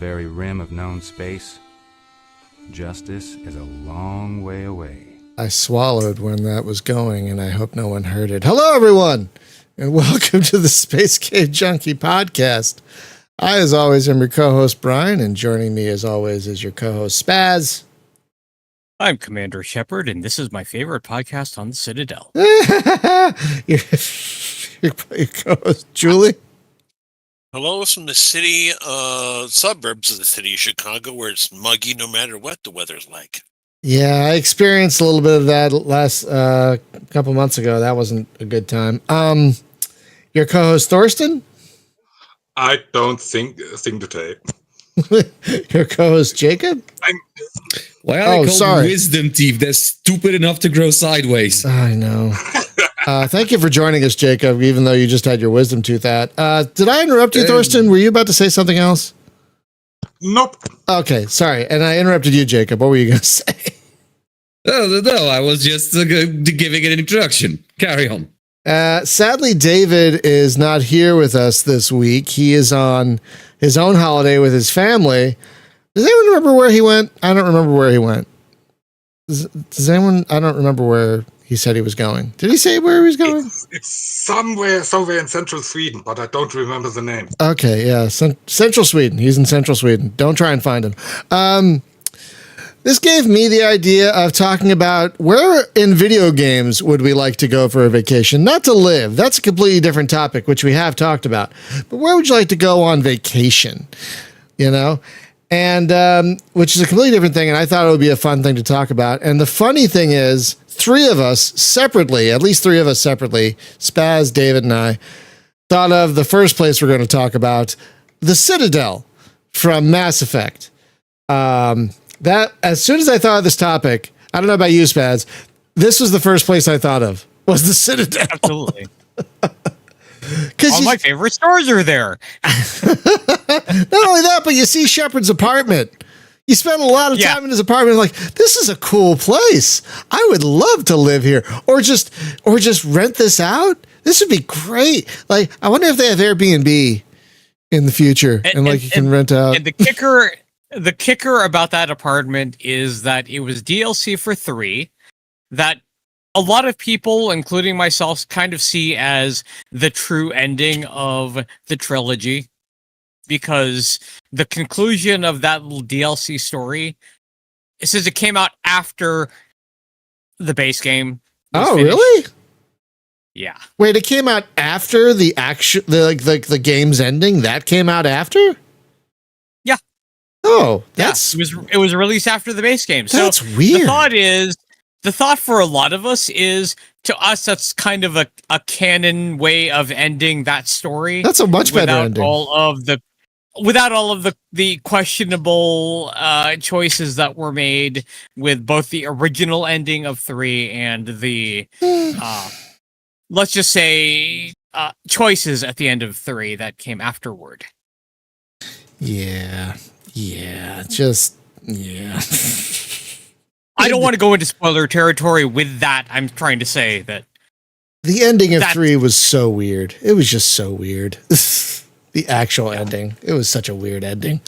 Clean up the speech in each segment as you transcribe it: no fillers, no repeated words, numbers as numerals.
very rim of known space, justice is a long way away. I swallowed when that was going, and I hope no one heard it. Hello, everyone, and welcome to the Space Cave Junkie podcast. I, as always, am your co-host, Brian, and joining me, as always, is your co-host, Spaz. I'm Commander Shepard, and this is my favorite podcast on the Citadel. your co-host, Julie. Hello from the city, suburbs of the city of Chicago, where it's muggy no matter what the weather's like. Yeah, I experienced a little bit of that last couple months ago. That wasn't a good time. Your co-host, Thorsten? I don't think to take. Your co-host, Jacob? Why are they called wisdom teeth? They're stupid enough to grow sideways. I know. Thank you for joining us, Jacob, even though you just had your wisdom tooth out. Did I interrupt you, Thorsten? Were you about to say something else? Nope. Okay, sorry. And I interrupted you, Jacob. What were you going to say? No, I was just giving an introduction. Carry on. Sadly, David is not here with us this week. He is on his own holiday with his family. Does anyone remember where he went? I don't remember where he went. Does anyone? I don't remember where he said he was going. Did he say where he was going? It's somewhere in central Sweden, but I don't remember the name. Okay, yeah, central Sweden. He's in central Sweden. Don't try and find him. This gave me the idea of talking about where in video games would we like to go for a vacation? Not to live. That's a completely different topic, which we have talked about. But where would you like to go on vacation? You know? And which is a completely different thing, and I thought it would be a fun thing to talk about. And the funny thing is, three of us separately, Spaz, David, and I, thought of the first place we're going to talk about, the Citadel from Mass Effect. That as soon as I thought of this topic, I don't know about you, Spaz, this was the first place I thought of, was the Citadel. Absolutely. All my favorite stores are there. Not only that, but you see Shepard's apartment. You spend a lot of time in his apartment, like, this is a cool place. I would love to live here. Or just rent this out. This would be great. Like, I wonder if they have Airbnb in the future and you can rent out. And the kicker about that apartment is that it was DLC for 3 that a lot of people, including myself, kind of see as the true ending of the trilogy, because the conclusion of that little DLC story, it says it came out after the base game. Oh, finished. Really? Yeah. Wait, it came out after the the game's ending? That came out after? Yeah. Oh, that's it was released after the base game. That's so weird. The thought for a lot of us is, to us, that's kind of a canon way of ending that story. That's a much better ending. Without all of the questionable choices that were made with both the original ending of 3 and the, let's just say, choices at the end of 3 that came afterward. Yeah. I don't want to go into spoiler territory with that. I'm trying to say that the ending of 3 was so weird. It was just so weird. The actual ending. It was such a weird ending.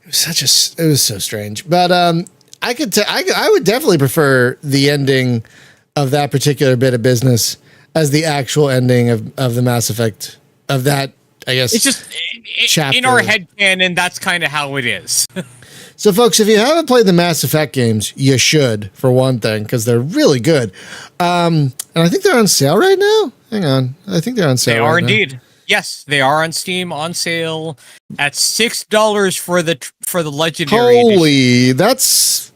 It was so strange. But I would definitely prefer the ending of that particular bit of business as the actual ending of the Mass Effect, of that, I guess. It's just chapter. In our headcanon, that's kind of how it is. So, folks, if you haven't played the Mass Effect games, you should, for one thing, because they're really good. And I think they're on sale right now. Hang on. I think they're on sale. They are indeed. Yes, they are on Steam on sale at $6 for the Legendary edition. That's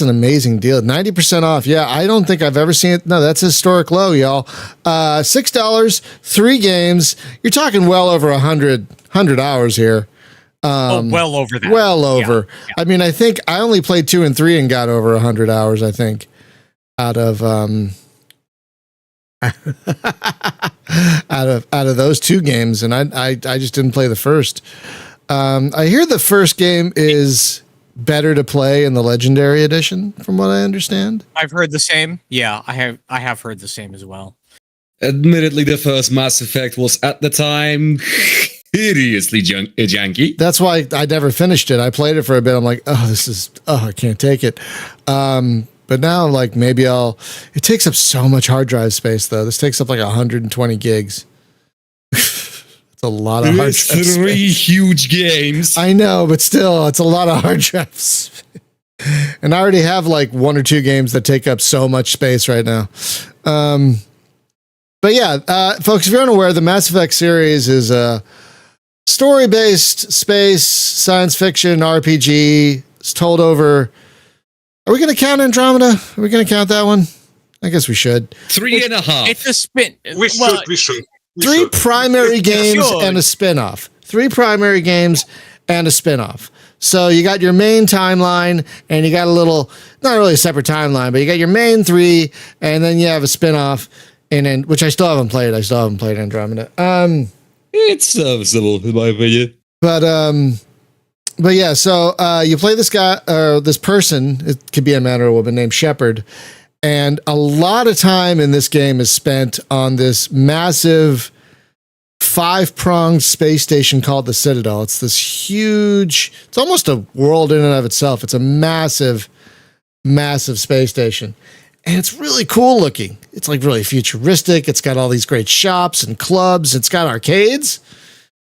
an amazing deal. 90% off. Yeah, I don't think I've ever seen it. No, that's a historic low, y'all. $6, 3 games. You're talking well over 100 hours here. Well over that. Well over. Yeah. I mean, I think I only played 2 and 3 and got over 100 hours, I think, out of out of those 2 games, and I just didn't play the first. I hear the first game is better to play in the Legendary Edition, from what I understand. I've heard the same. Yeah, I have heard the same as well. Admittedly, the first Mass Effect was, at the time, hideously janky. That's why I never finished it. I played it for a bit. I'm like, I can't take it. But now I'm like, maybe it takes up so much hard drive space though. This takes up like 120 gigs. It's a lot of hard drive space. 3 huge games. I know, but still, it's a lot of hard drives. And I already have like 1 or 2 games that take up so much space right now. But yeah, folks, if you're unaware, the Mass Effect series is a story-based space science fiction RPG. It's told over. Are we going to count Andromeda? Are we going to count that one? I guess we should. 3.5. It's a spin. We should. 3 primary games and a spin-off. 3 primary games and a spin-off. So you got your main timeline, and you got a little, not really a separate timeline, but you got your main 3, and then you have a spin-off, which I still haven't played. I still haven't played Andromeda. It's serviceable, in my opinion. But yeah, so you play this guy, or this person, it could be a man or a woman, named Shepard, and a lot of time in this game is spent on this massive 5-pronged space station called the Citadel. It's this huge, it's almost a world in and of itself. It's a massive, massive space station. And it's really cool looking. It's like really futuristic. It's got all these great shops and clubs. It's got arcades,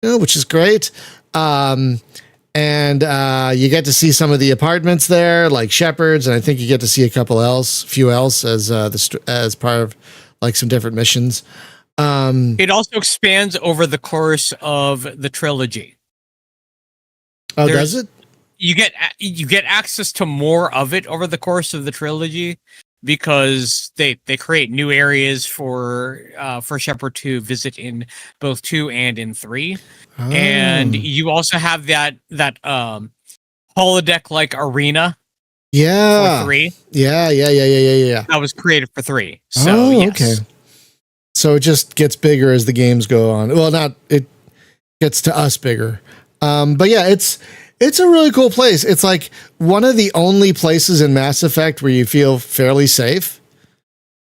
which is great. And you get to see some of the apartments there, like Shepard's, and I think you get to see a few else as part of like some different missions. It also expands over the course of the trilogy. Oh, does it? You get access to more of it over the course of the trilogy because they create new areas for Shepard to visit in both 2 and in 3. Oh. And you also have that holodeck like arena. Yeah. For 3. Yeah. That was created for 3. So yes. Okay. So it just gets bigger as the games go on. Well, it gets to us bigger. But yeah, it's a really cool place. It's like one of the only places in Mass Effect where you feel fairly safe.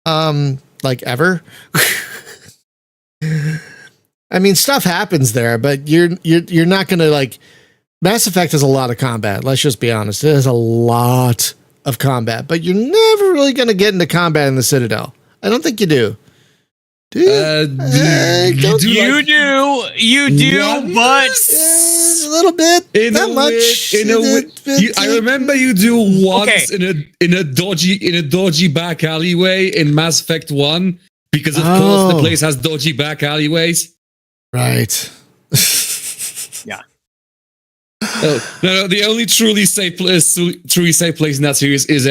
Like ever. I mean, stuff happens there, but you're not going to like. Mass Effect has a lot of combat. Let's just be honest. It has a lot of combat, but you're never really going to get into combat in the Citadel. I don't think you do. Do you? You do, but a little bit, not much. I remember you do once in a dodgy back alleyway in Mass Effect 1 because of course the place has dodgy back alleyways. Right. Yeah. No. The only truly safe place in that series is the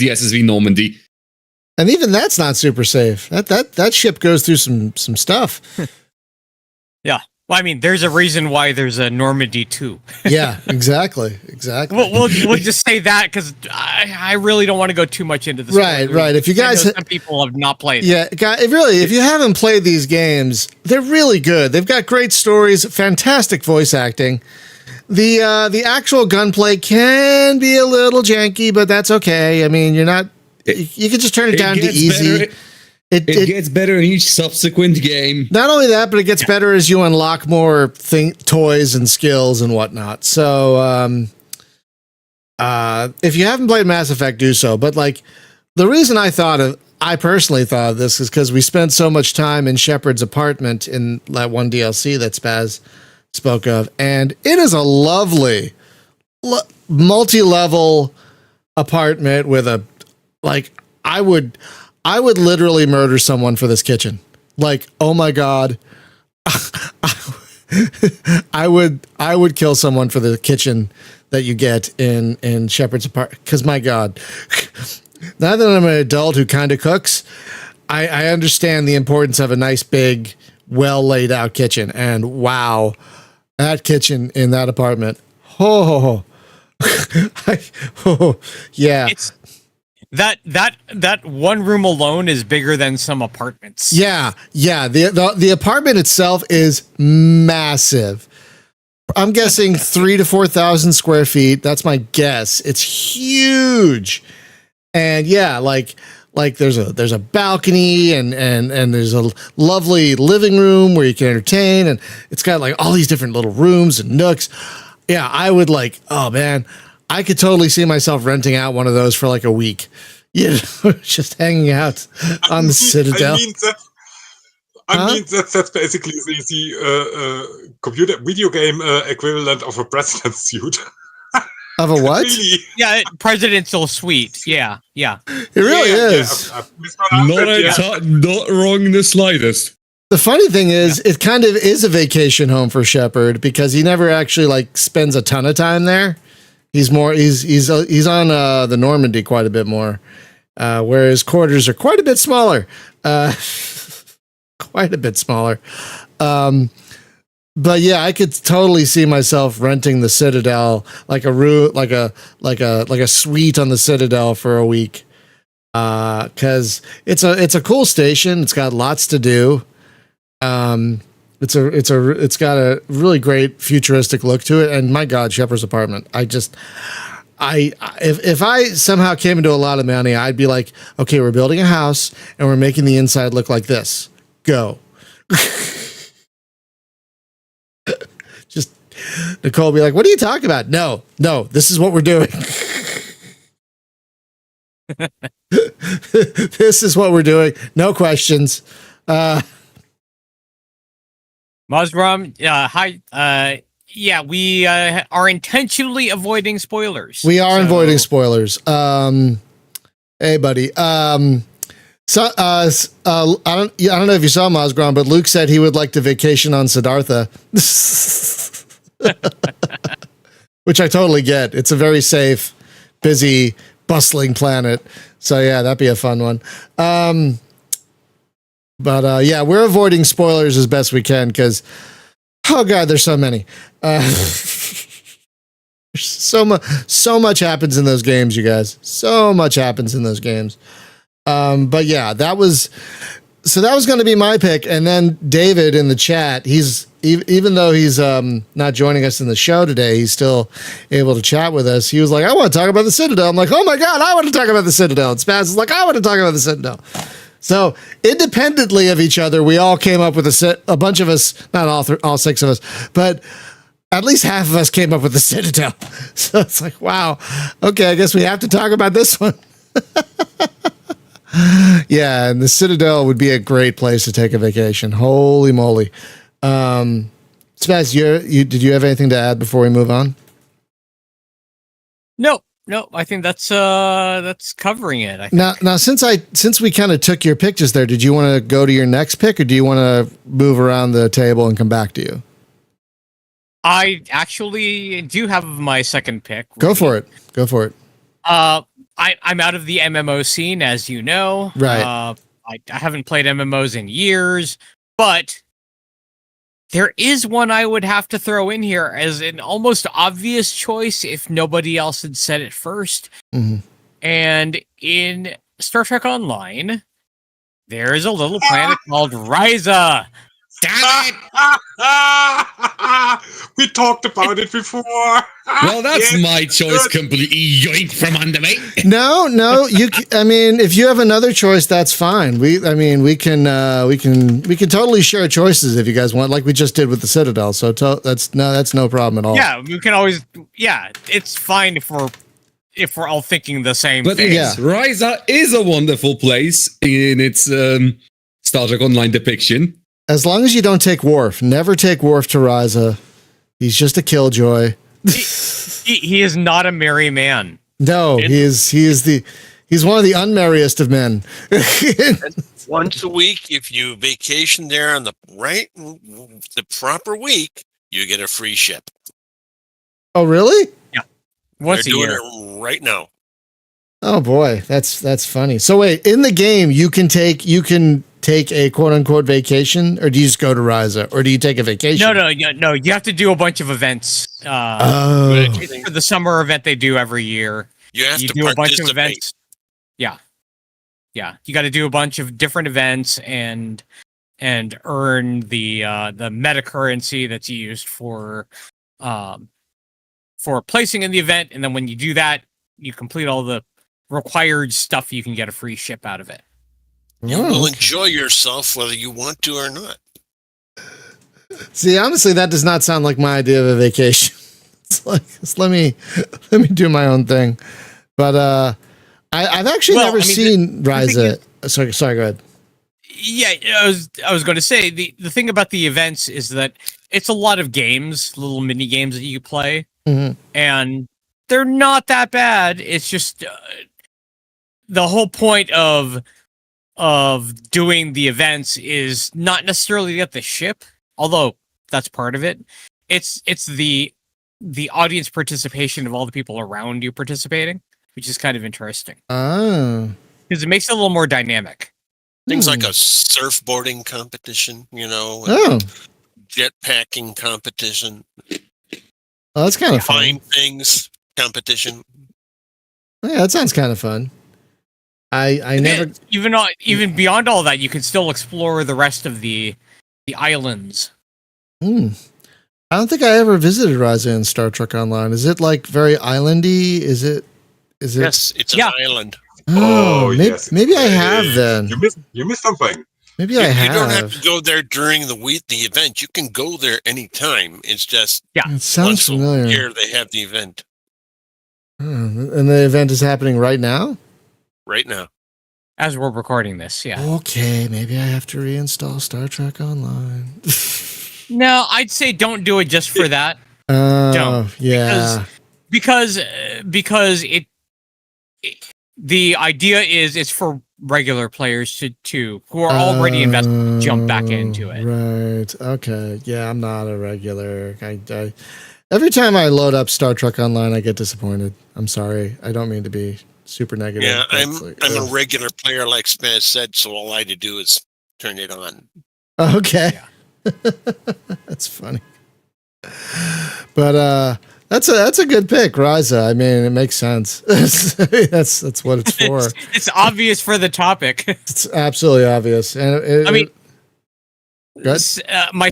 SSV Normandy. And even that's not super safe. That ship goes through some stuff. Yeah. Well, I mean, there's a reason why there's a Normandy 2. Yeah, exactly. We'll just say that because I really don't want to go too much into this. Right. If you guys, some people have not played. Yeah, if you haven't played these games, they're really good. They've got great stories, fantastic voice acting. The actual gunplay can be a little janky, but that's okay. I mean, you're not. You can just turn it down to easy. It gets better in each subsequent game. Not only that, but it gets better as you unlock more toys and skills and whatnot. So, if you haven't played Mass Effect, do so. But like, the reason I personally thought of this is because we spent so much time in Shepard's apartment in that one DLC that Spaz spoke of, and it is a lovely, multi-level apartment with a. Like, I would literally murder someone for this kitchen. Like, oh my God. I would kill someone for the kitchen that you get in Shepard's apartment. Because my God, now that I'm an adult who kind of cooks, I understand the importance of a nice, big, well laid out kitchen. And wow, that kitchen in that apartment. Yeah. That one room alone is bigger than some apartments. Yeah. The apartment itself is massive. I'm guessing 3,000 to 4,000 square feet. That's my guess. It's huge. And yeah, like like there's a balcony and there's a lovely living room where you can entertain, and it's got like all these different little rooms and nooks. Yeah, I would like. Oh man, I could totally see myself renting out one of those for like a week. You know, just hanging out on the Citadel. I mean, that's basically the computer video game equivalent of a president's suit. Of a what? Really? Yeah, presidential suite. Yeah. It really is. Not wrong in the slightest. The funny thing is, it kind of is a vacation home for Shepard because he never actually like spends a ton of time there. He's on the Normandy quite a bit more, where his quarters are quite a bit smaller. Quite a bit smaller. But yeah, I could totally see myself renting the Citadel, like a room, like a suite on the Citadel for a week. Cause it's a cool station. It's got lots to do. It's got a really great futuristic look to it. And my God, Shepard's apartment. If I somehow came into a lot of money, I'd be like, okay, we're building a house and we're making the inside look like this. Go. Just Nicole be like, what are you talking about? No, this is what we're doing. This is what we're doing. No questions. Mazram, hi. Yeah, we are intentionally avoiding spoilers. We are avoiding spoilers. Hey, buddy. So, I don't know if you saw Mazgram, but Luke said he would like to vacation on Siddhartha, which I totally get. It's a very safe, busy, bustling planet. So yeah, that'd be a fun one. But yeah, we're avoiding spoilers as best we can because, oh God, there's so many. So much happens in those games, you guys. So much happens in those games. But yeah, that was going to be my pick. And then David in the chat, he's even though he's not joining us in the show today, he's still able to chat with us. He was like, I want to talk about the Citadel. I'm like, oh my God, I want to talk about the Citadel. And Spaz is like, I want to talk about the Citadel. So independently of each other, we all came up with a bunch of us, not all six of us, but at least half of us came up with the Citadel. So it's like, wow, okay, I guess we have to talk about this one. Yeah, and the Citadel would be a great place to take a vacation. Holy moly. Spaz, did you have anything to add before we move on? No, I think that's covering it. I Now, think. since we kind of took your pictures there, did you want to go to your next pick, or do you want to move around the table and come back to you? I actually do have my second pick. Go for it. I'm out of the MMO scene, as you know. Right. I haven't played MMOs in years, but there is one I would have to throw in here as an almost obvious choice if nobody else had said it first. Mm-hmm. And in Star Trek Online, there is a little planet called Ryza. Damn it! We talked about it before. Well, that's my choice completely yoinked from under me. No, I mean, if you have another choice, that's fine. We can totally share choices if you guys want, like we just did with the Citadel. So that's no problem at all. Yeah, we can always. Yeah, it's fine if we're all thinking the same But thing. yes, Ryza is a wonderful place in its Star Trek Online depiction. As long as you don't take Worf, never take Worf to Ryza. He's just a killjoy. He is not a merry man. No, he's one of the unmerriest of men. Once a week, if you vacation there on the proper week, you get a free ship. Oh, really? Yeah, once They're a doing year. it right now. Oh boy, that's funny. So wait, in the game, you can take a quote unquote vacation, or do you just go to Ryza, or do you take a vacation? No. You have to do a bunch of events. For the summer event they do every year. You have to do a bunch of participate. events. Yeah. You got to do a bunch of different events and earn the meta currency that's used for placing in the event. And then when you do that, you complete all the required stuff, you can get a free ship out of it. You will enjoy yourself whether you want to or not. See, honestly, that does not sound like my idea of a vacation. It's like, just let me do my own thing. But I've actually never seen Ryza. Sorry, go ahead. Yeah, I was going to say the thing about the events is that it's a lot of games, little mini games that you play, and they're not that bad. It's just the whole point of doing the events is not necessarily to get the ship, although that's part of it. It's the audience participation of all the people around you participating, which is kind of interesting. Oh, because it makes it a little more dynamic. Things like a surfboarding competition, jetpacking competition. Oh, that's kind of fun. Find things competition. Yeah, that sounds kind of fun. I never even beyond all that, you can still explore the rest of the islands. I don't think I ever visited Ryza in Star Trek Online. Is it like very islandy? Is it? Yes, it's an island. Yes. Maybe I have then. You missed something. Maybe I have. You don't have to go there during the event. You can go there anytime. It's just it sounds familiar. Once a year they have the event. And the event is happening right now? Right now. As we're recording this, yeah. Okay, maybe I have to reinstall Star Trek Online. No, I'd say don't do it just for that. Don't. Yeah. Because the idea is it's for regular players to who are already invested jump back into it. Right. Okay. Yeah, I'm not a regular. I every time I load up Star Trek Online, I get disappointed. I'm sorry. I don't mean to be super negative. Yeah, I'm a regular player, like Spaz said, so all I had to do is turn it on. Okay. Yeah. That's funny. But that's a good pick, Ryza. I mean, it makes sense. that's what it's for. It's obvious for the topic. It's absolutely obvious. And my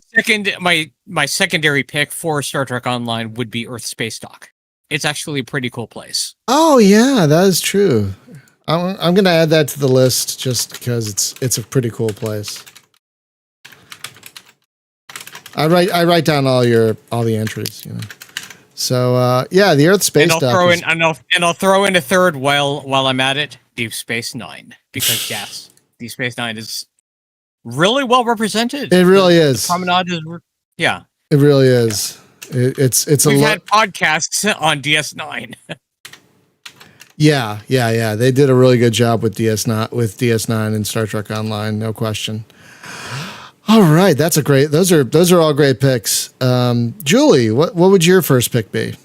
secondary pick for Star Trek Online would be Earth Space Dock. It's actually a pretty cool place. Oh yeah, that is true. I'm going to add that to the list just because it's a pretty cool place. I write down all the entries, So the Earth Space Dock. I'll throw in a third while I'm at it. Deep Space Nine, because yes, Deep Space Nine is really well represented. It really is. The promenade is, yeah. It really is. Yeah. We've had podcasts on DS9. Yeah. They did a really good job with DS9 and Star Trek Online, no question. All right, those are all great picks. Julie, what would your first pick be?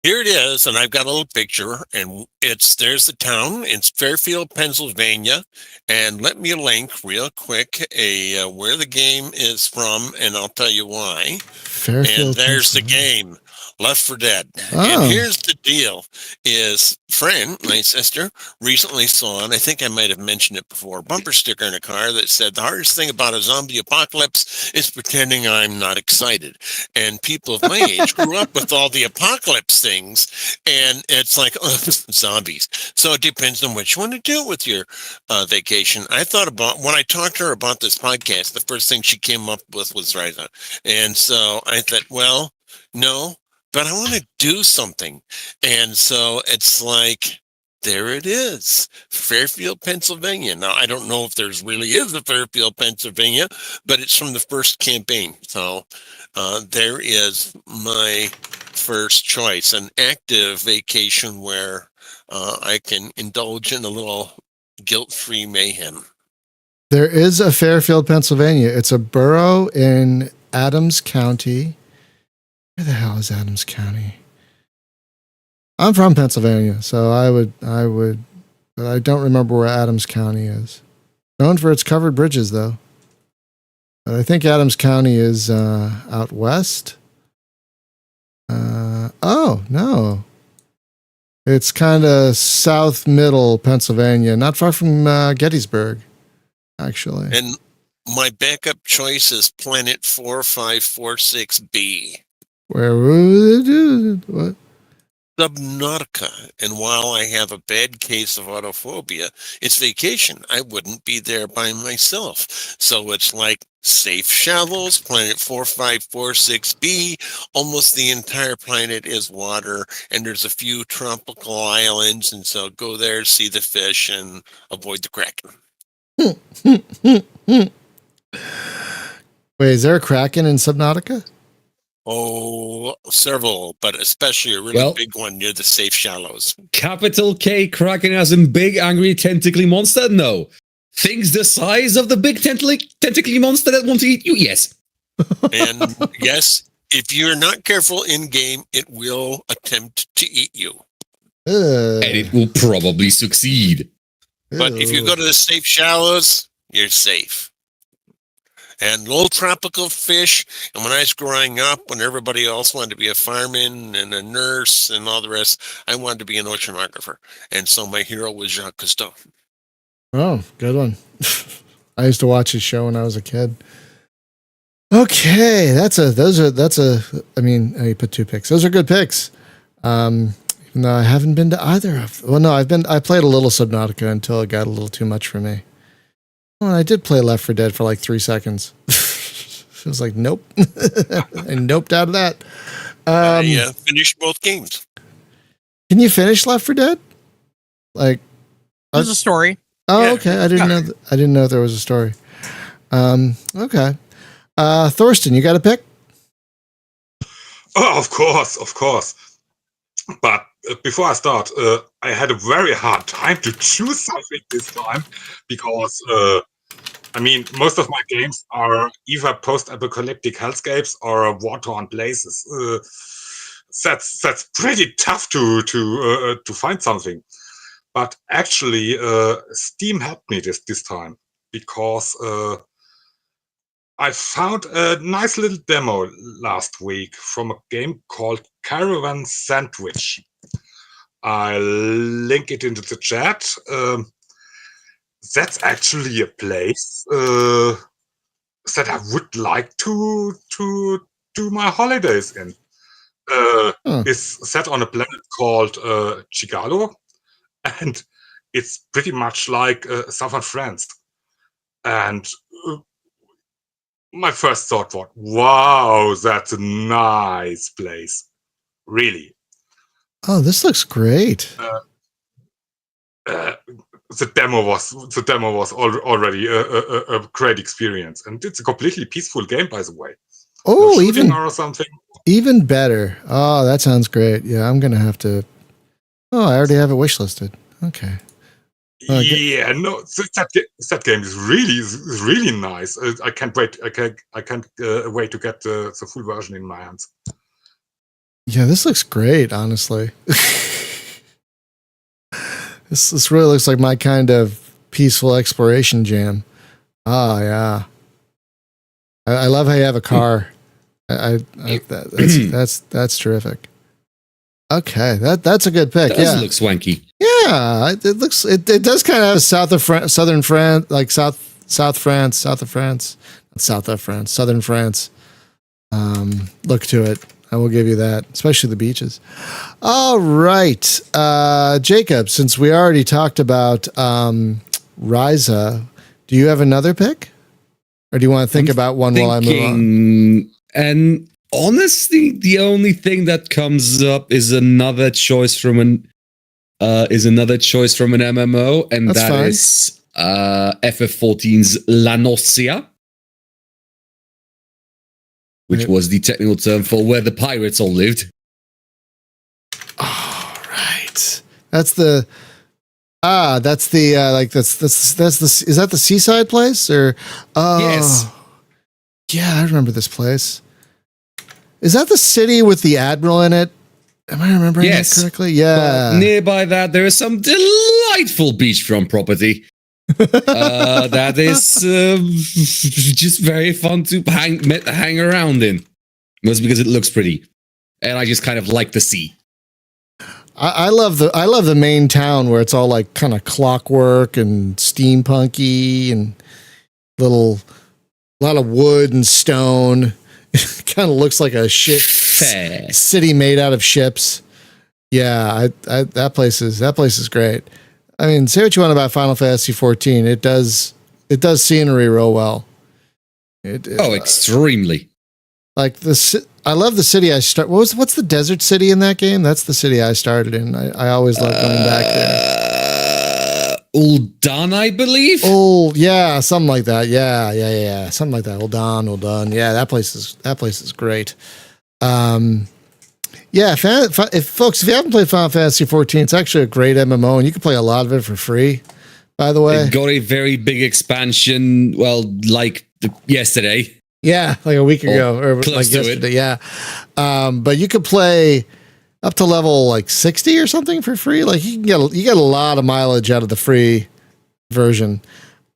Here it is, and I've got a little picture, and there's the town. It's Fairfield, Pennsylvania, and let me link real quick where the game is from, and I'll tell you why. Fairfield, and there's the game, Left 4 Dead. Oh. And here's the deal: is friend, my sister, recently saw, and I think I might have mentioned it before, a bumper sticker in a car that said, "The hardest thing about a zombie apocalypse is pretending I'm not excited." And people of my age grew up with all the apocalypse things, and it's like, oh, zombies. So it depends on what you want to do with your vacation. I thought about, when I talked to her about this podcast, the first thing she came up with was Ryza. And so I thought, well, no, but I want to do something. And so it's like, there it is, Fairfield, Pennsylvania. Now, I don't know if there's really is a Fairfield, Pennsylvania, but it's from the first campaign. So there is my first choice, an active vacation where I can indulge in a little guilt-free mayhem. There is a Fairfield, Pennsylvania. It's a borough in Adams County. Where the hell is Adams County? I'm from Pennsylvania, so I would, but I don't remember where Adams County is. Known for its covered bridges, though. But I think Adams County is out west. Oh, no. It's kind of south middle Pennsylvania, not far from Gettysburg, actually. And my backup choice is Planet 4546B. Where would it do? What? Subnautica. And while I have a bad case of autophobia, it's vacation. I wouldn't be there by myself. So it's like Safe Shallows, Planet 4546b. Almost the entire planet is water, and there's a few tropical islands. And so go there, see the fish, and avoid the kraken. Wait, is there a Kraken in Subnautica? Oh, several, but especially a really big one near the Safe Shallows. Capital K Kraken as in big, angry, tentacly monster? No. Things the size of the big tentacly monster that want to eat you? Yes. And yes, if you're not careful in game, it will attempt to eat you. And it will probably succeed. But if you go to the Safe Shallows, you're safe. And little tropical fish. And when I was growing up, when everybody else wanted to be a fireman and a nurse and all the rest, I wanted to be an oceanographer. And so my hero was Jacques Cousteau. Oh, good one. I used to watch his show when I was a kid. Okay, I mean, you put 2 picks. Those are good picks. Even though I haven't been to either of them. Well, no, I played a little Subnautica until it got a little too much for me. Well, I did play Left 4 Dead for like 3 seconds. It was like, nope. I noped out of that. I finished both games. Can you finish Left 4 Dead? Like, there's a story. Oh, yeah. Okay. I didn't know there was a story. Okay. Thorsten, you got a pick? Oh, of course. But before I start, I had a very hard time to choose something this time because, I mean, most of my games are either post-apocalyptic hellscapes or war-torn places. That's pretty tough to find something. But actually, Steam helped me this time because I found a nice little demo last week from a game called Caravan Sandwich. I'll link it into the chat. That's actually a place that I would like to do my holidays in. It's set on a planet called Chigalo, and it's pretty much like southern France. And my first thought was, wow, that's a nice place. Really. Oh, this looks great. The demo was already a great experience, and it's a completely peaceful game, by the way. Oh, no even or something. Even better. Oh, that sounds great. Yeah, I'm gonna have to. Oh, I already have it wishlisted. Okay. Yeah, no, that game is really nice. I can't wait. I can't wait to get the full version in my hands. Yeah, this looks great. Honestly, this really looks like my kind of peaceful exploration jam. Oh yeah, I love how you have a car. That's terrific. Okay, that's a good pick. Does look swanky. Yeah, it does kind of have southern France, like southern France look to it. I will give you that, especially the beaches. All right, Jacob, since we already talked about Ryza, do you have another pick? Or do you want to think about one while I move on? And honestly, the only thing that comes up is another choice from an MMO, and That's that fine. is FF14's La Nausea, which was the technical term for where the pirates all lived. All right, that's the is that the seaside place or? Yes. Yeah, I remember this place. Is that the city with the admiral in it? Am I remembering that correctly? Yeah. But nearby that, there is some delightful beachfront property. That is just very fun to hang around in. Mostly because it looks pretty, and I just kind of like the sea. I love the main town where it's all like kind of clockwork and steampunky and a lot of wood and stone. It kind of looks like a city made out of ships. Yeah, that place is great. I mean, say what you want about Final Fantasy 14, it does scenery real well. Extremely. Like I love the city I start. What's the desert city in that game? That's the city I started in. I always love going back there. Uldan, I believe. Oh yeah, something like that. Yeah, something like that. Uldan. Yeah, that place is great. Yeah, if you haven't played Final Fantasy 14, it's actually a great MMO, and you can play a lot of it for free. By the way, it got a very big expansion. Well, like yesterday. Yeah, like a week ago, or close like to yesterday. it. Yeah, but you could play up to level like 60 or something for free. Like you get a lot of mileage out of the free version.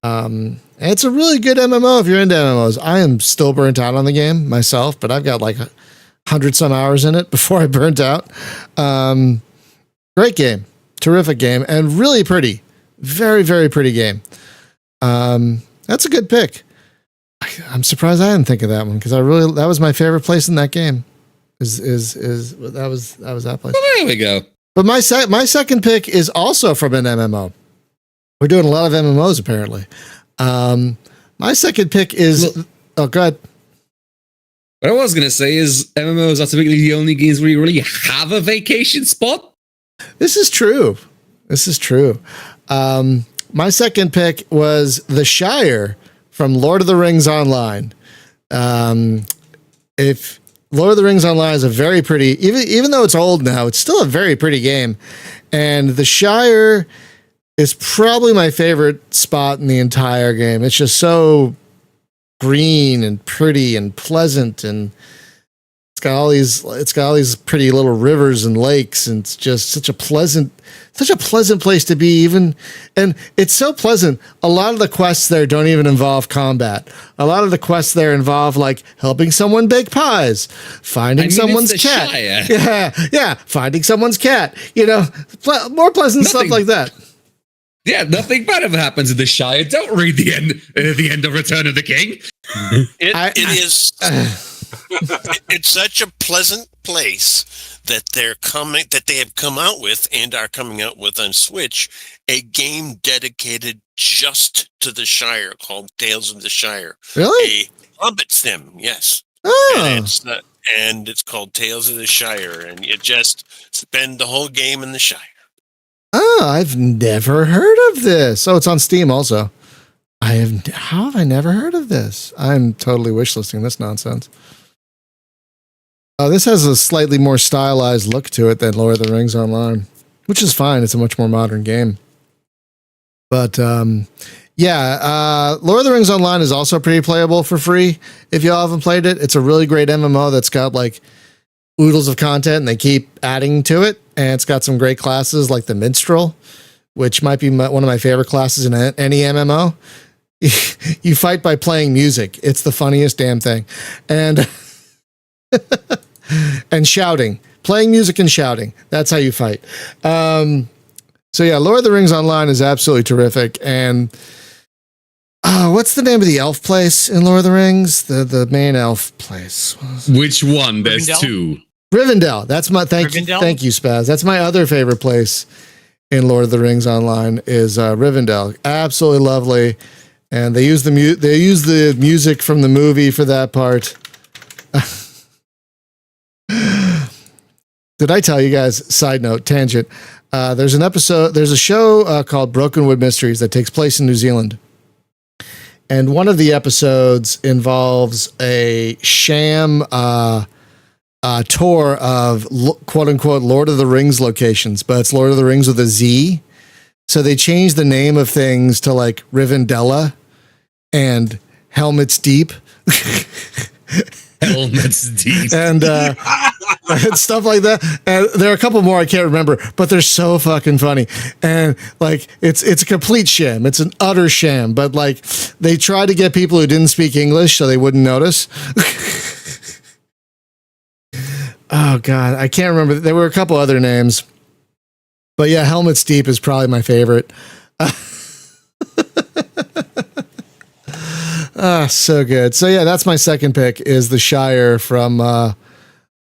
And it's a really good MMO if you're into MMOs. I am still burnt out on the game myself, but I've got like 100 some hours in it before I burnt out. Great game, terrific game, and really pretty. Very, very pretty game. That's a good pick. I'm surprised I didn't think of that one because that was my favorite place in that game. That was that place. Well, there we go. But my second pick is also from an MMO. We're doing a lot of MMOs apparently. My second pick is go ahead. What I was gonna say is MMOs are typically the only games where you really have a vacation spot. This is true. My second pick was The Shire from Lord of the Rings Online. If Lord of the Rings Online is a very pretty, even though it's old now, it's still a very pretty game. And The Shire is probably my favorite spot in the entire game. It's just so green and pretty and pleasant, and it's got all these pretty little rivers and lakes, and it's just such a pleasant place to be. And it's so pleasant. A lot of the quests there don't even involve combat. A lot of the quests there involve like helping someone bake pies, finding someone's cat. Shire. Yeah, finding someone's cat. More pleasant stuff like that. Yeah, nothing bad ever happens in the Shire. Don't read the end of Return of the King. It's such a pleasant place that they have come out with and are coming out with on Switch a game dedicated just to the Shire called Tales of the Shire. Really? A Hobbit sim, yes. Oh. And it's called Tales of the Shire, and you just spend the whole game in the Shire. Oh, I've never heard of this. Oh, it's on Steam also. How have I never heard of this? I'm totally wishlisting this nonsense. This has a slightly more stylized look to it than Lord of the Rings Online, which is fine. It's a much more modern game. But Lord of the Rings Online is also pretty playable for free if y'all haven't played it. It's a really great MMO that's got like oodles of content, and they keep adding to it. And it's got some great classes like the Minstrel, which might be one of my favorite classes in any MMO. You fight by playing music. It's the funniest damn thing. And and shouting. Playing music and shouting. That's how you fight. So yeah, Lord of the Rings Online is absolutely terrific. And what's the name of the elf place in Lord of the Rings? The main elf place. Which one? There's Rivendell? two. Rivendell. That's my thank you, Spaz. That's my other favorite place in Lord of the Rings Online is Rivendell. Absolutely lovely, and they use the music from the movie for that part. Did I tell you guys? Side note, tangent. There's a show called Brokenwood Mysteries that takes place in New Zealand, and one of the episodes involves a sham tour of quote unquote Lord of the Rings locations, but it's Lord of the Rings with a Z. So they changed the name of things to like Rivendella and Helmet's Deep. Helmet's Deep. And stuff like that. And there are a couple more I can't remember, but they're so fucking funny. And like it's a complete sham. It's an utter sham. But like they tried to get people who didn't speak English so they wouldn't notice. Oh God, I can't remember. There were a couple other names, but yeah, Helmet's Deep is probably my favorite. So good. So yeah, that's my second pick is The Shire from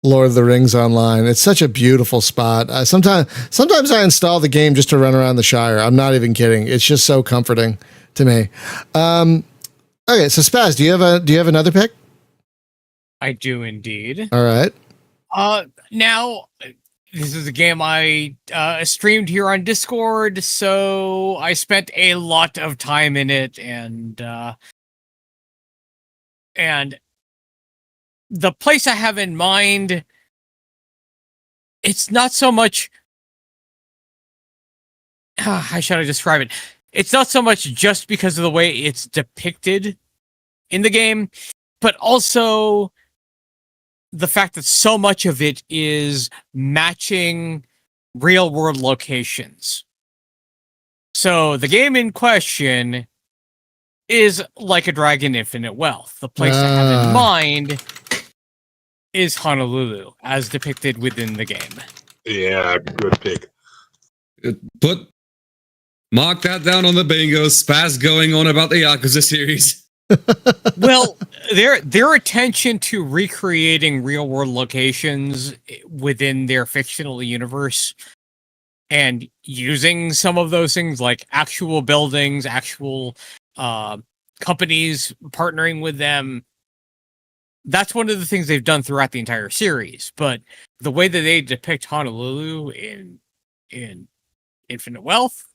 Lord of the Rings Online. It's such a beautiful spot. Sometimes I install the game just to run around the Shire. I'm not even kidding. It's just so comforting to me. Okay, so Spaz, do you have another pick? I do indeed. All right. Now this is a game I streamed here on Discord, so I spent a lot of time in it, and the place I have in mind, it's not so much. How should I describe it? It's not so much just because of the way it's depicted in the game, but also the fact that so much of it is matching real world locations. So the game in question is Like a Dragon Infinite Wealth. The place I have in mind is Honolulu, as depicted within the game. Yeah, good pick. Mark that down on the bingo. Spaz going on about the Yakuza series. Well, their attention to recreating real world locations within their fictional universe and using some of those things like actual buildings, actual companies partnering with them. That's one of the things they've done throughout the entire series. But the way that they depict Honolulu in Infinite Wealth,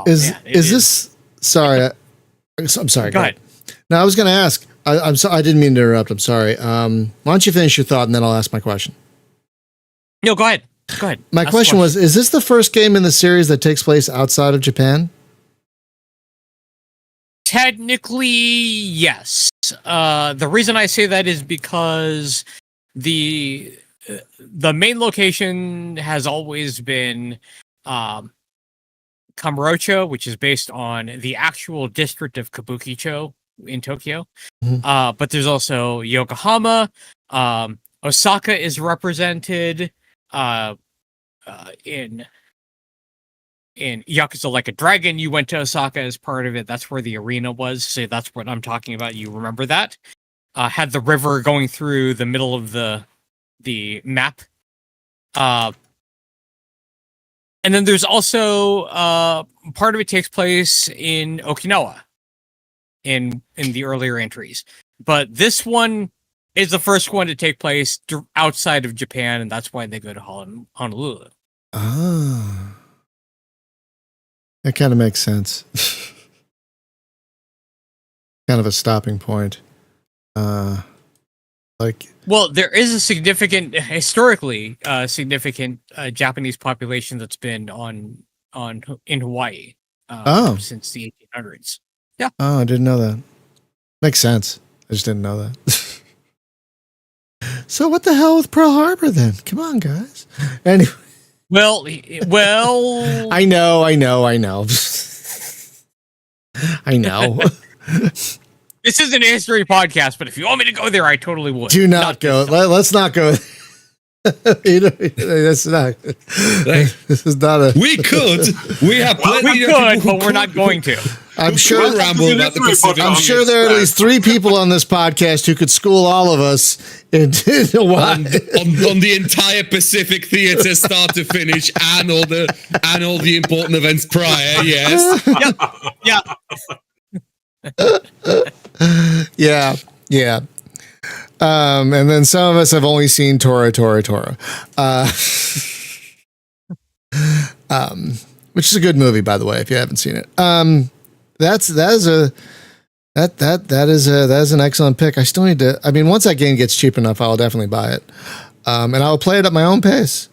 Is this? Sorry, I'm sorry. Go ahead. No, I was going to ask. I'm sorry. I didn't mean to interrupt. I'm sorry. Why don't you finish your thought and then I'll ask my question. No, go ahead. Go ahead. My Ask question the was: is this the first game in the series that takes place outside of Japan? Technically, yes. The reason I say that is because the main location has always been Kamurocho, which is based on the actual district of Kabukicho in Tokyo. Mhm. But there's also Yokohama. Osaka is represented in Yakuza Like a Dragon. You went to Osaka as part of it. That's where the arena was. So that's what I'm talking about. You remember that? Had the river going through the middle of the map. And then there's also part of it takes place in Okinawa in the earlier entries. But this one is the first one to take place outside of Japan, and that's why they go to Honolulu. Ah, that kind of makes sense. Kind of a stopping point. Well, there is a historically significant Japanese population that's been in Hawaii since the 1800s. Yeah. Oh, I didn't know that. Makes sense. I just didn't know that. So what the hell with Pearl Harbor then? Come on, guys. Anyway. Well, I know. I know. This isn't a history podcast, but if you want me to go there, I totally would. Do not go. Let's not go. That's not. This is not a. We could. We have plenty of people but we're not going to. I'm sure. Ramble about the Pacific. I'm sure there are at least 3 people on this podcast who could school all of us into on the entire Pacific theater, start to finish, and all the important events prior. Yes. Yeah. Yeah. And then some of us have only seen Tora. Which is a good movie, by the way, if you haven't seen it. That is an excellent pick. I still need to. I mean, once that game gets cheap enough, I'll definitely buy it, and I'll play it at my own pace.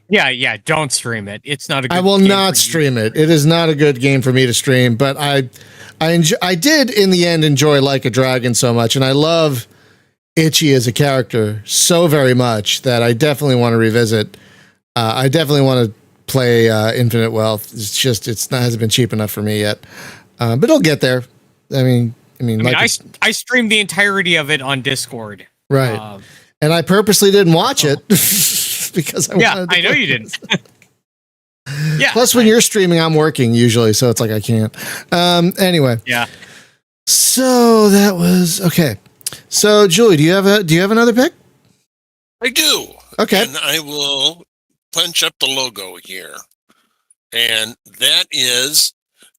Yeah. Don't stream it. It's not a good I will game not for you. stream it. It is not a good game for me to stream, but I did in the end enjoy Like a Dragon so much, and I love Ichi as a character so very much that I definitely want to revisit. I definitely want to play Infinite Wealth. It's just hasn't been cheap enough for me yet, but it'll get there. I streamed the entirety of it on Discord. Right, and I purposely didn't watch it because I know you didn't. Yeah. Plus, when you're streaming, I'm working usually, so it's like I can't. Anyway. Yeah. So that was okay. So, Julie, do you have another pick? I do. Okay. And I will punch up the logo here. And that is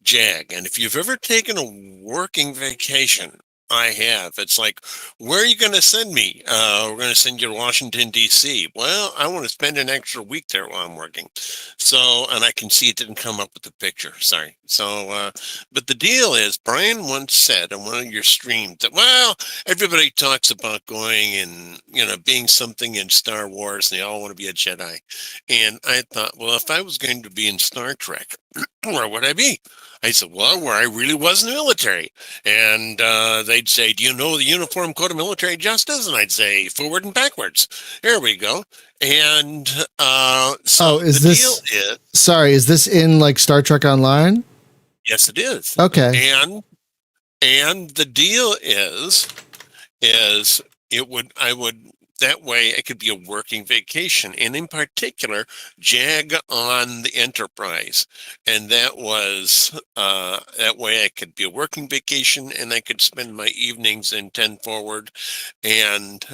JAG. And if you've ever taken a working vacation, I have. It's like, where are you going to send me? We're going to send you to Washington, D.C. Well, I want to spend an extra week there while I'm working. So, and I can see it didn't come up with the picture. Sorry. So, but the deal is, Brian once said on one of your streams that, well, everybody talks about going and, being something in Star Wars and they all want to be a Jedi. And I thought, well, if I was going to be in Star Trek, where would I be? I said, well, where I really was in the military. And they'd say, do you know the Uniform Code of Military Justice? And I'd say, forward and backwards. There we go. And so is the this? deal is, Sorry, is this in like Star Trek Online? yes, it is. Okay. And the deal is I would that way it could be a working vacation, and in particular JAG on the Enterprise, and that way I could be a working vacation and I could spend my evenings in 10 Forward, and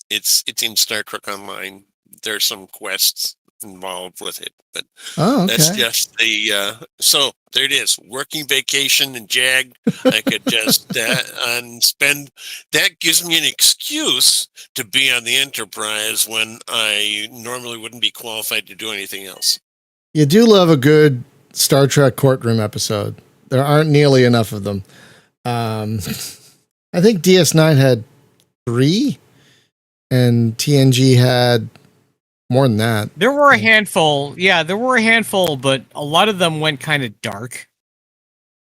it's in Star Trek Online. There's some quests involved with it, but that's just the so there it is, working vacation and JAG. I could just and spend, that gives me an excuse to be on the Enterprise when I normally wouldn't be qualified to do anything else. You do love a good Star Trek courtroom episode. There aren't nearly enough of them. I think DS9 had 3 and TNG had more than that. There were a handful. Yeah, there were a handful, but a lot of them went kind of dark.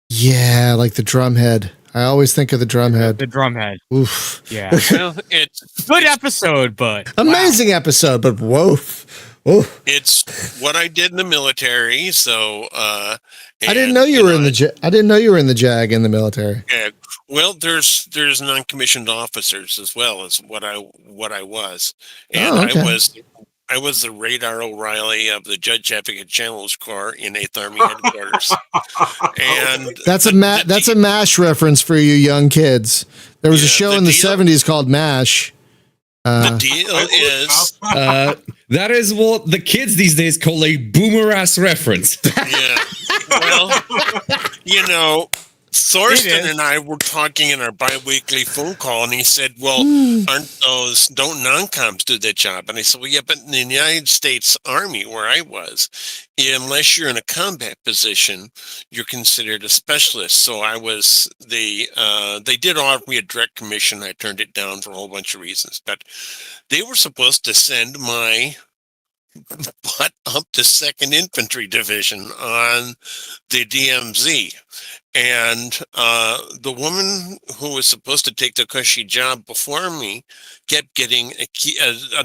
Yeah, like the Drumhead. I always think of the Drumhead. The Drumhead. Oof. Yeah. Well, it's good episode, but amazing episode, but woof. Oof. It's what I did in the military, so I didn't know you were in the I didn't know you were in the JAG in the military. Yeah. Well, there's non-commissioned officers as well as what I was. And I was the Radar O'Reilly of the Judge Advocate Challenge Corps in 8th Army headquarters. And that's a MASH reference for you young kids. There was a show in the 70s called MASH. The deal is that is what the kids these days call a boomer ass reference. Yeah. Well, Thorsten and I were talking in our bi-weekly phone call, and he said, well, don't non-coms do that job? And I said, well, yeah, but in the United States Army, where I was, unless you're in a combat position, you're considered a specialist. So I was they did offer me a direct commission. I turned it down for a whole bunch of reasons, but they were supposed to send my butt up to 2nd Infantry Division on the DMZ. And the woman who was supposed to take the cushy job before me kept getting a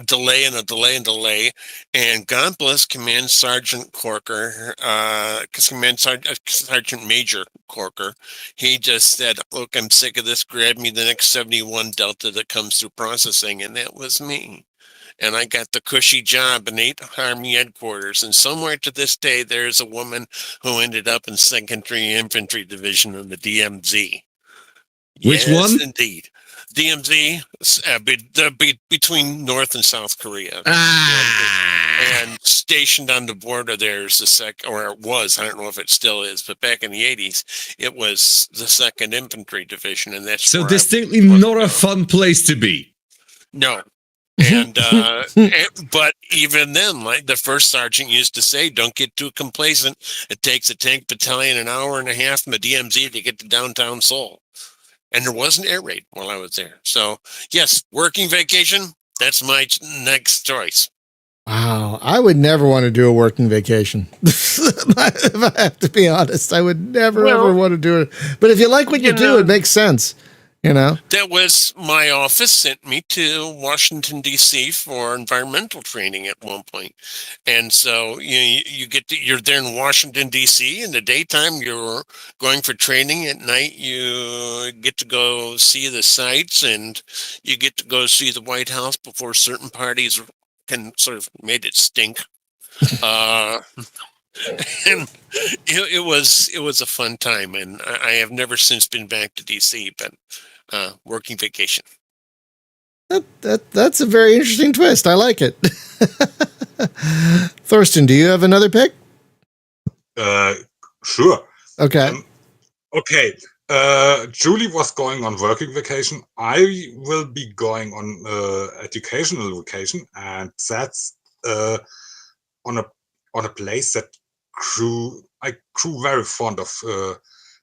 delay and a delay and delay. And God bless Command Sergeant Corker, Sergeant Major Corker. He just said, look, I'm sick of this. Grab me the next 71 Delta that comes through processing. And that was me. And I got the cushy job in 8th Army headquarters. And somewhere to this day, there's a woman who ended up in 2nd Infantry Division in the DMZ. Which one? Indeed. DMZ, between North and South Korea. And stationed on the border there's or it was, I don't know if it still is, but back in the 80s, it was the 2nd Infantry Division. And that's so distinctly not a fun place to be. No. And but even then, like the first sergeant used to say, don't get too complacent. It takes a tank battalion an hour and a half from the DMZ to get to downtown Seoul. And there was an air raid while I was there. So yes, working vacation, that's my next choice. Wow, I would never want to do a working vacation. If I have to be honest, I would never ever want to do it. But if you like what you do, it makes sense. That was my office sent me to Washington, D.C. for environmental training at one point. And so you're there in Washington, D.C. In the daytime, you're going for training. At night, you get to go see the sites and you get to go see the White House before certain parties can sort of made it stink. And it was a fun time. And I have never since been back to D.C., but working vacation. That's a very interesting twist. I like it. Thorsten, do you have another pick? Sure. Okay. Okay. Julie was going on working vacation. I will be going on educational vacation, and that's on a place that I grew very fond of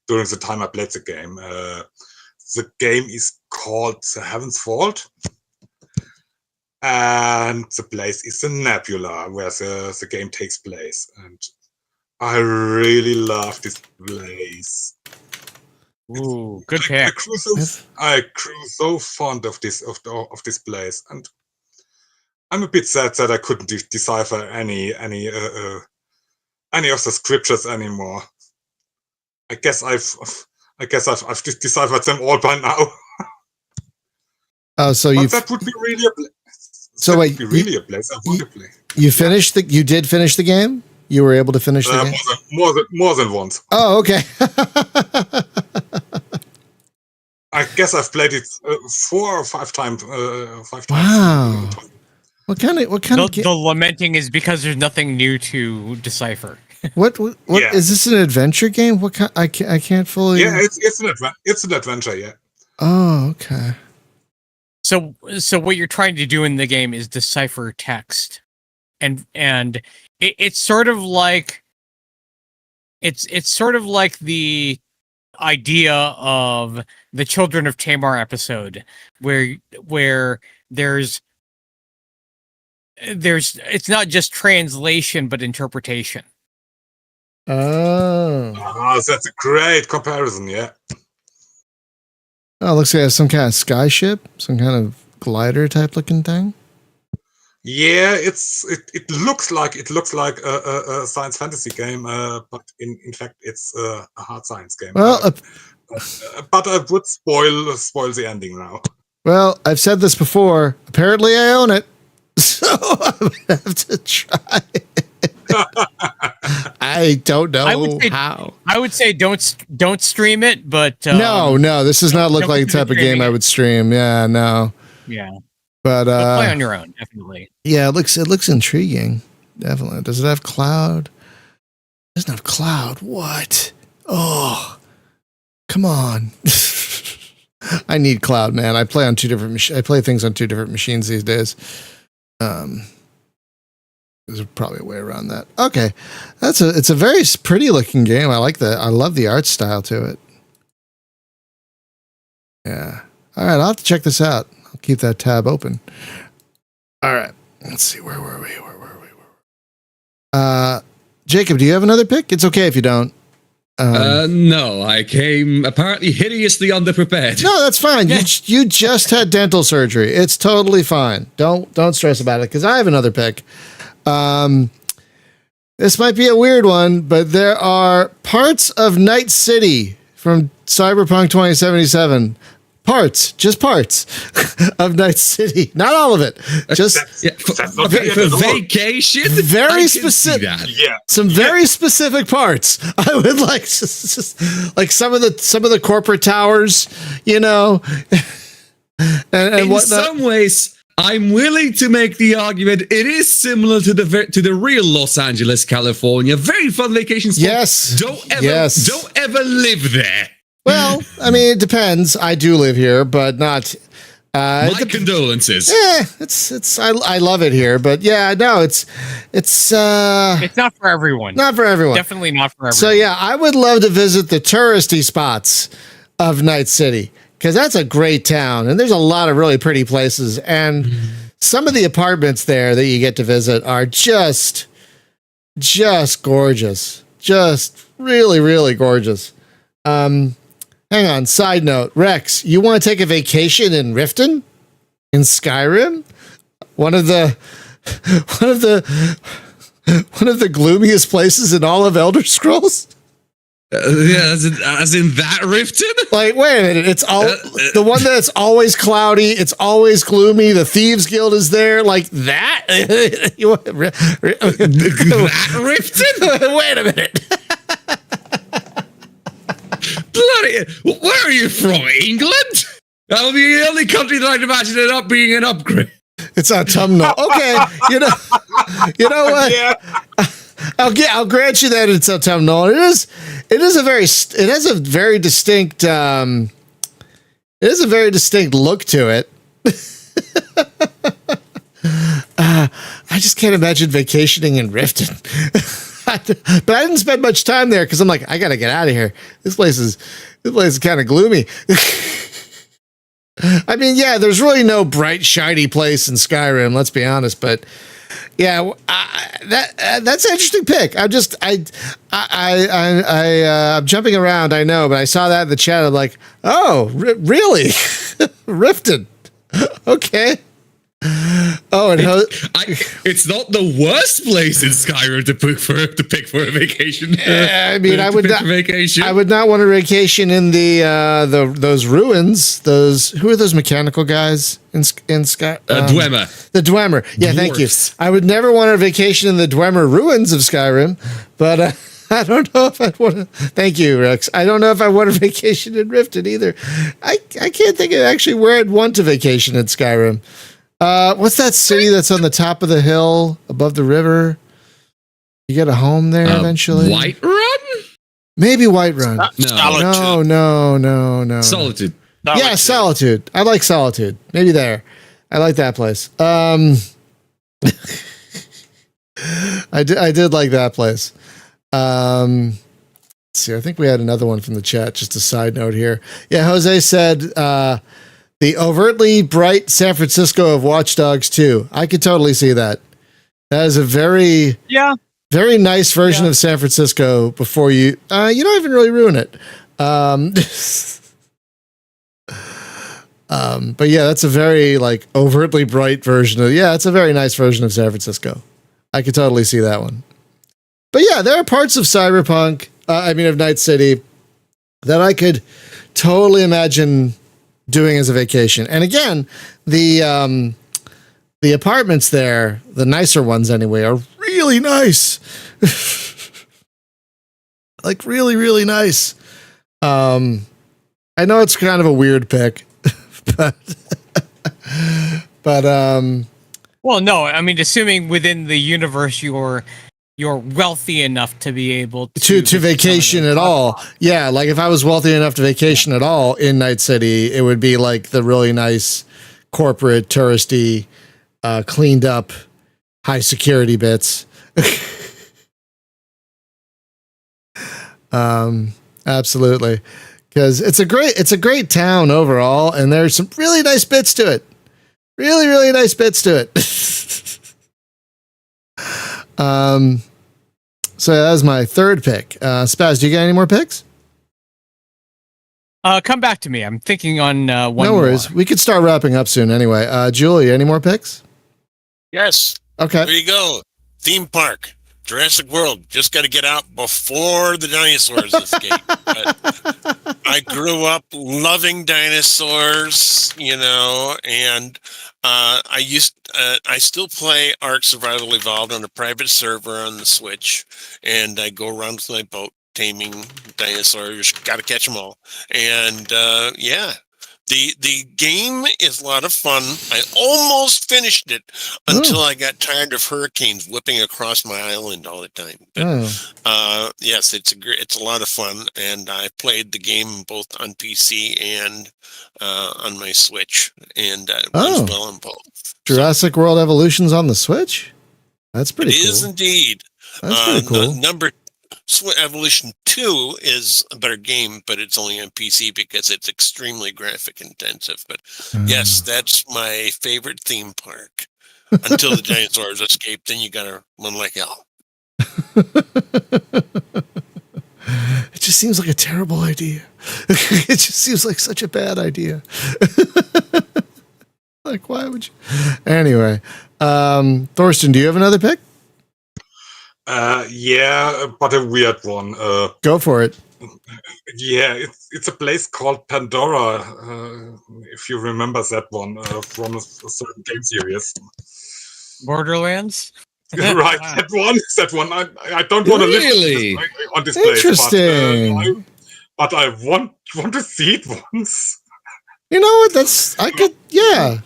during the time I played the game. The game is called The Heaven's Vault, and the place is the Nebula where the game takes place. And I really love this place. Ooh, good I pick. grew so fond of this place, and I'm a bit sad that I couldn't decipher any of the scriptures anymore. I guess I've deciphered them all by now. Oh, so that would be really a place. So wait, really a place I want to play. You finished you did finish the game? You were able to finish the game? More than once. Oh, okay. I guess I've played it 4 or 5 times. Wow. What kind of the lamenting is because there's nothing new to decipher. What Yeah. Is this an adventure game? What kind? I can't fully. Yeah, it's an adventure. Yeah. Oh, okay. So what you're trying to do in the game is decipher text, and it's sort of like the idea of the Children of Tamar episode, where there's it's not just translation but interpretation. Oh. That's a great comparison. Yeah. Oh, it looks like some kind of sky ship, some kind of glider type looking thing. Yeah, it looks like a science fantasy game, but in fact it's a hard science game. Well, but I would spoil the ending now. Well, I've said this before. Apparently, I own it, so I would have to try. I don't know how. I would say don't stream it, but no, this does not look like the type of game I would stream. Yeah, no. Yeah, but play on your own, definitely. Yeah, it looks intriguing. Definitely. Does it have cloud? It doesn't have cloud. What? Oh, come on. I need cloud, man. I play on I play things on 2 different machines these days. There's probably a way around that. Okay, it's a very pretty looking game. I like that. I love the art style to it. Yeah. All right, I'll have to check this out. I'll keep that tab open. All right. Let's see. Where were we? Jacob, do you have another pick? It's okay if you don't. No, I came apparently hideously underprepared. No, that's fine. Yeah. You just had dental surgery. It's totally fine. Don't stress about it because I have another pick. This might be a weird one, but there are parts of Night City from Cyberpunk 2077. Just parts of Night City. Not all of it. Just for vacation. Very specific. Yeah. Some very specific parts. I would like just like some of the corporate towers, and in whatnot. some ways, I'm willing to make the argument it is similar to the real Los Angeles, California. Very fun vacation spot. Yes. Don't ever live there. Well, I mean, it depends. I do live here, but not. My condolences. I love it here, but yeah, no, it's not for everyone. Not for everyone. Definitely not for everyone. So yeah, I would love to visit the touristy spots of Night City because that's a great town, and there's a lot of really pretty places, and some of the apartments there that you get to visit are just gorgeous, just really, really gorgeous. Hang on. Side note, Rex, you want to take a vacation in Riften, in Skyrim, one of the gloomiest places in all of Elder Scrolls? Yeah, as in that Riften? Like, wait a minute. It's all the one that's always cloudy. It's always gloomy. The Thieves Guild is there. Like that? That Riften? Wait a minute. Bloody! Where are you from? England? That would be the only country that I'd imagine it up being an upgrade. It's autumnal. Okay, you know what? Yeah. I'll grant you that it's autumnal. It has a very distinct look to it. I just can't imagine vacationing in Riften. But I didn't spend much time there because I'm like, I gotta get out of here. This place is kind of gloomy. I mean, yeah, there's really no bright, shiny place in Skyrim. Let's be honest, but yeah, that's an interesting pick. I'm jumping around. I know, but I saw that in the chat. I'm like, oh, really? Riften. Okay. Oh, and it's not the worst place in Skyrim to pick for a vacation. I mean, I would not want a vacation in those ruins. Who are those mechanical guys in Sky? Dwemer. The Dwemer. Yeah, thank you. I would never want a vacation in the Dwemer ruins of Skyrim, but I don't know if I'd want to. Thank you, Rex. I don't know if I want a vacation in Riften either. I can't think of actually where I'd want to vacation in Skyrim. What's that city that's on the top of the hill above the river? You get a home there eventually. Whiterun? Maybe Whiterun. Solitude. No. Solitude. Yeah, Solitude. I like Solitude. Maybe there. I like that place. I did like that place. Let's see. I think we had another one from the chat. Just a side note here. Yeah, Jose said the overtly bright San Francisco of Watch Dogs 2. I could totally see that. That is a very nice version of San Francisco before you don't even really ruin it. But yeah, that's a very like overtly bright version of, it's a very nice version of San Francisco. I could totally see that one. But yeah, there are parts of Cyberpunk, of Night City, that I could totally imagine doing as a vacation. And again, the apartments there, the nicer ones anyway, are really nice. Like really, really nice. I know it's kind of a weird pick, but well, no, I mean, assuming within the universe you're wealthy enough to be able to vacation at all. Yeah, like if I was wealthy enough to vacation at all in Night City, it would be like the really nice corporate touristy cleaned up high security bits. Absolutely. Because it's a great town overall, and there's some really nice bits to it. Really, really nice bits to it. So that was my third pick. Spaz, do you got any more picks? Come back to me. I'm thinking on one. No worries. More. We could start wrapping up soon anyway. Julie, any more picks? Yes. Okay. There you go. Theme park. Jurassic World. Just got to get out before the dinosaurs escape. But I grew up loving dinosaurs, and I still play Ark Survival Evolved on a private server on the Switch, and I go around with my boat taming dinosaurs. Got to catch them all. And the game is a lot of fun. I almost finished it until I got tired of hurricanes whipping across my island all the time. But yes, it's a lot of fun, and I played the game both on PC and on my Switch, and it runs well on both. Jurassic World Evolution's on the Switch? That's pretty cool. It is indeed. That's pretty cool. Number Evolution 2 is a better game, but it's only on PC because it's extremely graphic intensive. But yes, that's my favorite theme park. Until the dinosaurs escape, then you gotta run like hell. It just seems like a terrible idea. It just seems like such a bad idea. Like, why would you? Anyway, Thorsten, do you have another pick? Yeah, but a weird one. Go for it. Yeah, it's a place called Pandora. If you remember that one from a certain game series. Borderlands. Right, that one. I don't want to live on this place. Interesting. But I want to see it once. You know what? Yeah.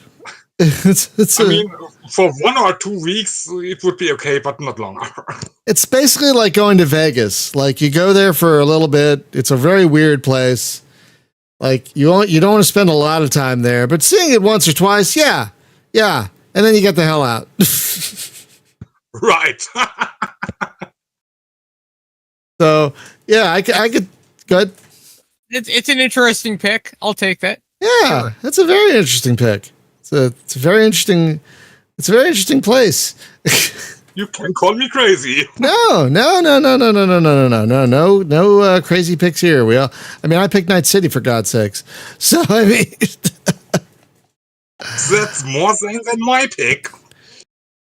It's I mean, for 1 or 2 weeks, it would be okay, but not longer. It's basically like going to Vegas. Like you go there for a little bit. It's a very weird place. Like you don't want to spend a lot of time there, but seeing it once or twice, yeah, and then you get the hell out. Right. So yeah, I could good. It's an interesting pick. I'll take that. Yeah, that's a very interesting pick. It's a very interesting. It's a very interesting place. You can call me crazy. No, crazy picks here. I picked Night City for God's sakes. So I mean, That's more than my pick.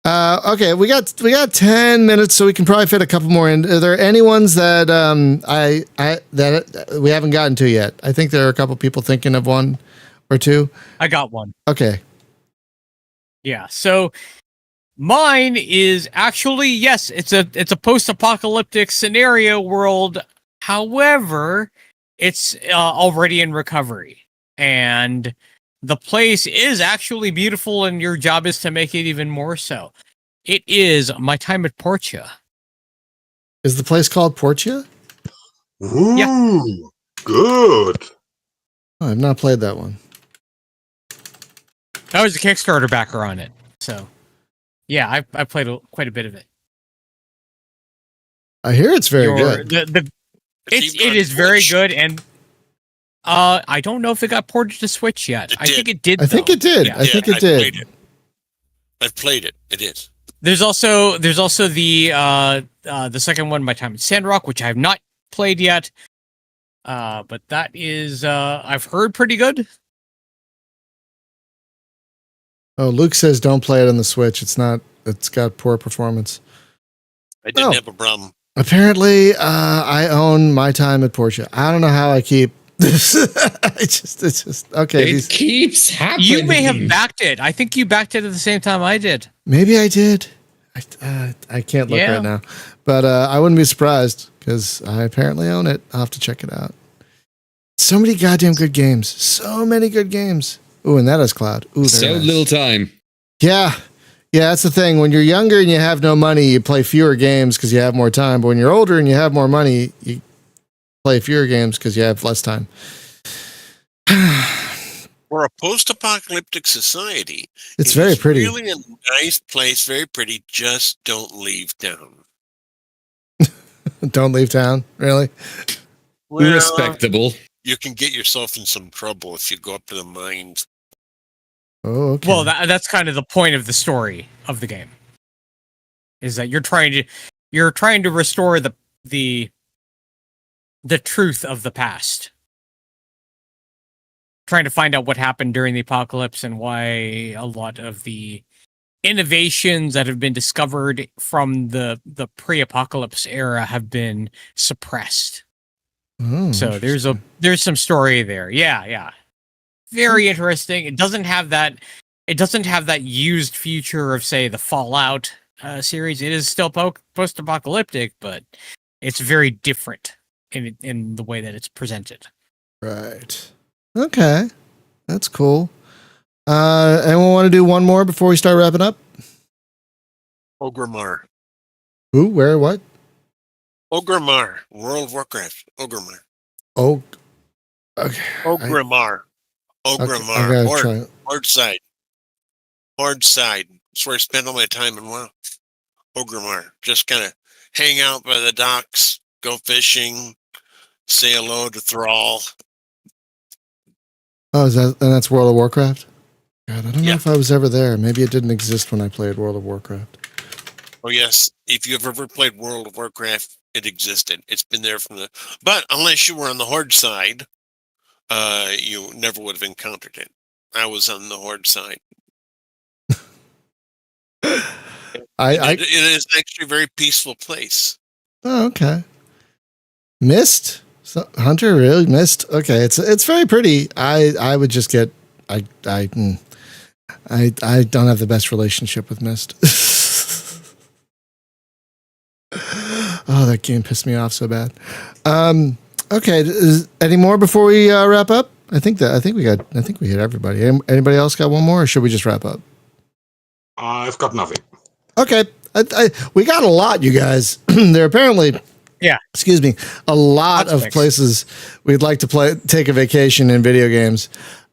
okay, we got 10 minutes, so we can probably fit a couple more in. Are there any ones that that we haven't gotten to yet? I think there are a couple people thinking of one or two. I got one. Okay. Yeah. So mine is actually, yes, it's a post-apocalyptic scenario world. However, it's already in recovery, and the place is actually beautiful, and your job is to make it even more so. It is My Time at Portia. Is the place called Portia? Ooh, Yeah. Good. Oh, I've not played that one. That was a Kickstarter backer on it. So, yeah, I played quite a bit of it. I hear it's very good. It is very good, and I don't know if it got ported to Switch yet. I think it did. I think it did. Yeah. I think it did. I've played it. It is. There's also the second one, My Time at Sandrock, which I have not played yet. But that is I've heard pretty good. Oh, Luke says don't play it on the Switch. It's got poor performance. I didn't have a problem. Apparently, I own My Time at Portia. I don't know how I keep it's just okay. It keeps happening. You may have backed it. I think you backed it at the same time I did. Maybe I did. I can't look right now, but I wouldn't be surprised because I apparently own it. I'll have to check it out. So many goddamn good games. So many good games. Ooh, and that is Cloud. Ooh, so little time. Yeah. Yeah, that's the thing. When you're younger and you have no money, you play fewer games because you have more time. But when you're older and you have more money, you play fewer games because you have less time. For a post-apocalyptic society, It's very pretty. Really a nice place, very pretty. Just don't leave town. Don't leave town, really? Well, Respectable. You can get yourself in some trouble if you go up to the mines. Oh, okay. Well, that's kind of the point of the story of the game. Is that you're trying to restore the truth of the past. Trying to find out what happened during the apocalypse and why a lot of the innovations that have been discovered from the pre-apocalypse era have been suppressed. Oh, So there's some story there. Yeah. Very interesting. It doesn't have that used future of, say, the Fallout series. It is still post-apocalyptic, but it's very different in the way that it's presented. Right. Okay. That's cool. Anyone want to do one more before we start wrapping up? Ogrimmar. Who? Where? What? Ogrimmar. World of Warcraft. Ogrimmar. Oh. Okay. Ogrimmar. I gotta try. Hard side. Hard side. That's where I spend all my time in WoW. Ogrimmar. Just kind of hang out by the docks, go fishing, say hello to Thrall. Oh, that's World of Warcraft? God, I don't know Yeah. if I was ever there. Maybe it didn't exist when I played World of Warcraft. Oh yes, if you've ever played World of Warcraft, it existed. It's been there but unless you were on the Horde side, you never would have encountered it. I was on the Horde side. It is actually a very peaceful place. Oh, okay. Mist? So, Hunter really missed. Okay, it's very pretty. I would just get I don't have the best relationship with Mist. Oh, that game pissed me off so bad. Okay, any more before we wrap up? I think we hit everybody. Anybody else got one more, or should we just wrap up? I've got nothing. Okay. We got a lot, you guys. There are apparently, excuse me, a lot of places we'd like to take a vacation in video games.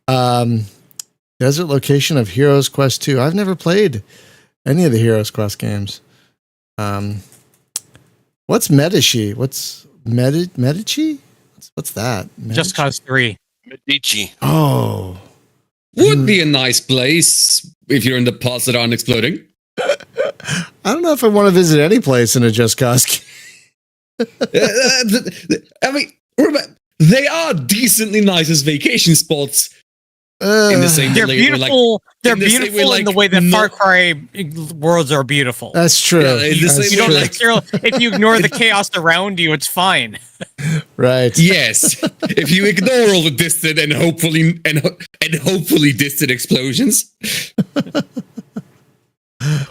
Desert location of Heroes Quest 2. I've never played any of the Heroes Quest games. What's Medici? What's Medici? What's that? Medici? Just Cause 3. Medici. Oh. Would be a nice place if you're in the parts that aren't exploding. I don't know if I want to visit any place in a Just Cause game. I mean, remember, they are decently nice as vacation spots. In the same they're way, beautiful. They're beautiful in the way that Far Cry worlds are beautiful. That's true. Yeah, if you ignore the chaos around you, it's fine. Right. Yes. If you ignore all the distant and hopefully distant explosions.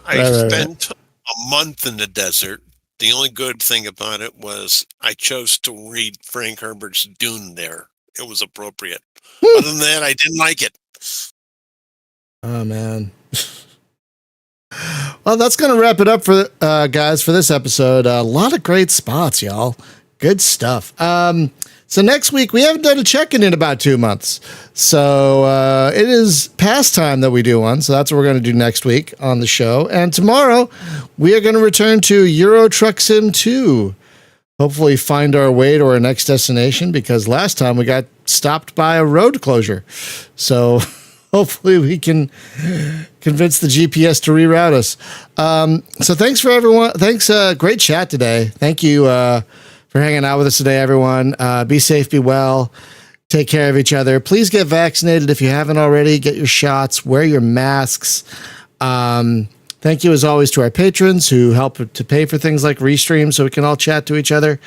I spent a month in the desert. The only good thing about it was I chose to read Frank Herbert's Dune there. It was appropriate. Other than that, I didn't like it. Oh, man. Well, that's going to wrap it up for guys for this episode. A lot of great spots, y'all. Good stuff. So next week, we haven't done a check-in in about 2 months. So it is past time that we do one. So that's what we're going to do next week on the show. And tomorrow, we are going to return to Euro Truck Sim 2. Hopefully find our way to our next destination, because last time we got stopped by a road closure. So hopefully we can convince the GPS to reroute us. So thanks for everyone. Thanks. Great chat today. Thank you for hanging out with us today, everyone. Be safe, be well. Take care of each other. Please get vaccinated if you haven't already. Get your shots. Wear your masks. Thank you, as always, to our patrons who help to pay for things like Restream so we can all chat to each other.